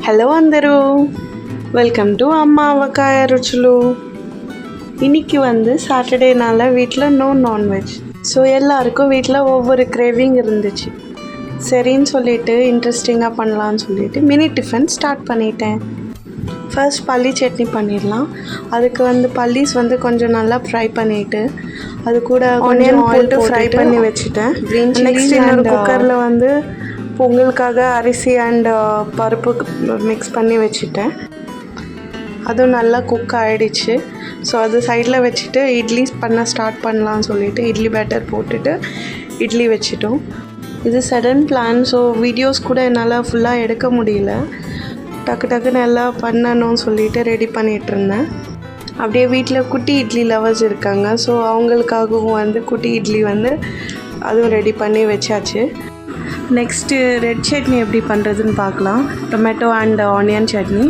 Hello అందరూ, welcome to அம்மா அவக்காய ருச்சுலு. இன்னைக்கு சாட்டர்டேனால வீட்டில் நோ நான்வெஜ். ஸோ எல்லாருக்கும் வீட்டில் ஒவ்வொரு கிரேவிங் இருந்துச்சு. சரின்னு சொல்லிட்டு இன்ட்ரெஸ்டிங்காக பண்ணலான்னு சொல்லிட்டு மினி டிஃபன் ஸ்டார்ட் பண்ணிட்டேன். ஃபர்ஸ்ட் பல்லி சட்னி பண்ணிடலாம். அதுக்கு பல்லிஸ் கொஞ்சம் நல்லா ஃப்ரை பண்ணிவிட்டு அது கூட ஆனியன் போட்டு ஃப்ரை பண்ணி வச்சுட்டேன். க்ரீன் சில்லி அண்ட் குக்கரில் பொங்கலுக்காக அரிசி அண்ட் பருப்பு மிக்ஸ் பண்ணி வச்சுட்டேன். அதுவும் நல்லா குக் ஆகிடுச்சு. ஸோ அது சைடில் வச்சுட்டு இட்லி பண்ண ஸ்டார்ட் பண்ணலான்னு சொல்லிவிட்டு இட்லி பேட்டர் போட்டுட்டு இட்லி வச்சிட்டோம். இது சடன் பிளான். ஸோ வீடியோஸ் கூட என்னால் ஃபுல்லாக எடுக்க முடியல. டக்குன்னு எல்லாம் பண்ணணும்னு சொல்லிவிட்டு ரெடி பண்ணிகிட்ருந்தேன். அப்படியே வீட்டில் குட்டி இட்லி லவர்ஸ் இருக்காங்க. ஸோ அவங்களுக்காகவும் குட்டி இட்லி அதுவும் ரெடி பண்ணி வச்சாச்சு. நெக்ஸ்ட்டு ரெட் சட்னி எப்படி பண்ணுறதுன்னு பார்க்கலாம். Tomato and onion chutney.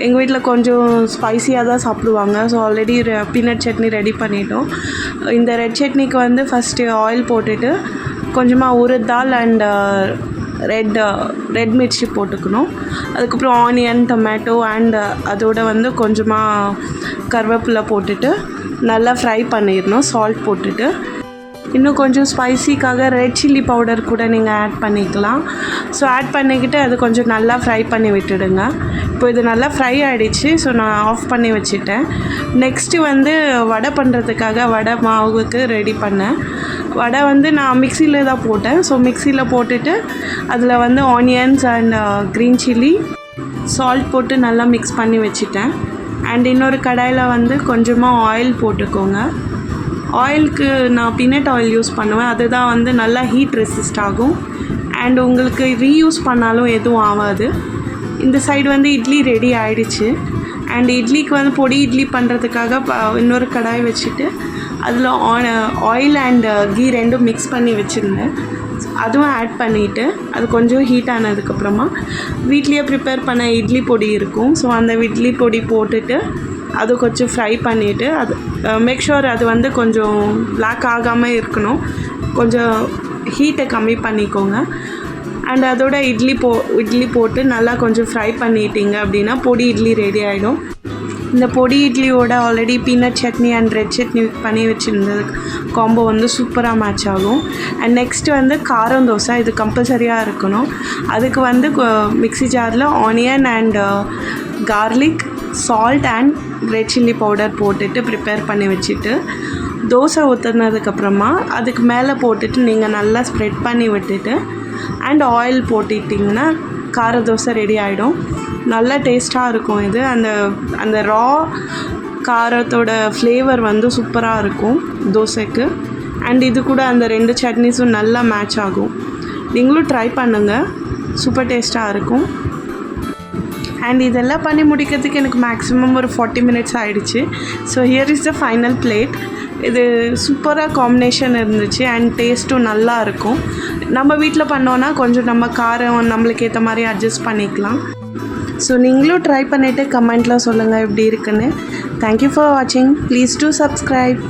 எங்கள் வீட்டில் கொஞ்சம் ஸ்பைஸியாக தான் சாப்பிடுவாங்க. So already peanut chutney ready பண்ணிட்டோம். இந்த ரெட் சட்னிக்கு ஃபஸ்ட்டு ஆயில் போட்டுட்டு கொஞ்சமாக உருத் தால் அண்ட் ரெட் மிர்ச்சி போட்டுக்கணும். அதுக்கப்புறம் ஆனியன், டொமேட்டோ அண்ட் அதோட கொஞ்சமாக கருவேப்பிலை போட்டுட்டு நல்லா ஃப்ரை பண்ணிடணும். சால்ட் போட்டுட்டு இன்னும் கொஞ்சம் ஸ்பைசிக்காக ரெட் சில்லி பவுடர் கூட நீங்கள் ஆட் பண்ணிக்கலாம். ஸோ ஆட் பண்ணிக்கிட்டு அது கொஞ்சம் நல்லா ஃப்ரை பண்ணி விட்டுடுங்க. இப்போ இது நல்லா ஃப்ரை ஆகிடுச்சு. ஸோ நான் ஆஃப் பண்ணி வச்சுட்டேன். நெக்ஸ்ட்டு வடை பண்ணுறதுக்காக வடை மாவுக்கு ரெடி பண்ணேன். வடை நான் மிக்சியில் தான் போட்டேன். ஸோ மிக்சியில் போட்டுட்டு அதில் onions and green chilli salt போட்டு நல்லா மிக்ஸ் பண்ணி வச்சுட்டேன். அண்ட் இன்னொரு கடாயில் கொஞ்சமாக ஆயில் போட்டுக்கோங்க. ஆயிலுக்கு நான் பீனட் ஆயில் யூஸ் பண்ணுவேன். அதுதான் நல்லா ஹீட் ரெசிஸ்ட் ஆகும். அண்ட் உங்களுக்கு ரீயூஸ் பண்ணாலும் எதுவும் ஆகாது. இந்த சைடு இட்லி ரெடி ஆகிடுச்சு. அண்ட் இட்லிக்கு பொடி இட்லி பண்ணுறதுக்காக இன்னொரு கடாய் வச்சுட்டு அதில் ஆயில் அண்ட் கீ ரெண்டும் மிக்ஸ் பண்ணி வச்சுருந்தேன். அதுவும் ஆட் பண்ணிவிட்டு அது கொஞ்சம் ஹீட் ஆனதுக்கப்புறமா வீட்லேயே ப்ரிப்பேர் பண்ண இட்லி பொடி இருக்கும். ஸோ அந்த இட்லி பொடி போட்டுட்டு அது கொஞ்சம் ஃப்ரை பண்ணிவிட்டு அது மேக் ஷுர் அது கொஞ்சம் பிளாக் ஆகாமல் இருக்கணும். கொஞ்சம் ஹீட்டை கம்மி பண்ணிக்கோங்க. அண்ட் அதோட இட்லி போட்டு நல்லா கொஞ்சம் ஃப்ரை பண்ணிட்டீங்க அப்படின்னா பொடி இட்லி ரெடி ஆகிடும். இந்த பொடி இட்லியோட already peanut chutney and red chutney பண்ணி வச்சுருந்தது காம்போ சூப்பராக மேட்ச் ஆகும். அண்ட் நெக்ஸ்ட்டு காரம் தோசை. இது கம்பல்சரியாக இருக்கணும். அதுக்கு மிக்ஸி ஜாரில் onion and garlic, salt and red chilli powder போட்டுட்டு ப்ரிப்பேர் பண்ணி வச்சுட்டு தோசை ஊற்றுனதுக்கப்புறமா அதுக்கு மேலே போட்டுட்டு நீங்கள் நல்லா ஸ்ப்ரெட் பண்ணி விட்டுட்டு அண்ட் ஆயில் போட்டுட்டிங்கன்னா கார தோசை ரெடி ஆகிடும். நல்லா டேஸ்ட்டாக இருக்கும். இது அந்த ரா காரத்தோட ஃப்ளேவர் சூப்பராக இருக்கும் தோசைக்கு. அண்ட் இது கூட அந்த ரெண்டு சட்னிஸும் நல்லா மேட்ச் ஆகும். நீங்களும் ட்ரை பண்ணுங்கள். சூப்பர் டேஸ்ட்டாக இருக்கும். அண்ட் இதெல்லாம் பண்ணி முடிக்கிறதுக்கு எனக்கு மேக்ஸிமம் ஒரு 40 minutes ஆகிடுச்சு. So here is the final plate. இது சூப்பராக காம்பினேஷன் இருந்துச்சு. அண்ட் டேஸ்ட்டும் நல்லா இருக்கும். நம்ம வீட்டில் பண்ணோன்னா கொஞ்சம் நம்ம காரம் நம்மளுக்கு ஏற்ற மாதிரி அட்ஜஸ்ட் பண்ணிக்கலாம். ஸோ நீங்களும் ட்ரை பண்ணிவிட்டு கமெண்ட்டில் சொல்லுங்கள் எப்படி இருக்குன்னு. தேங்க்யூ ஃபார் வாட்சிங். Please do subscribe.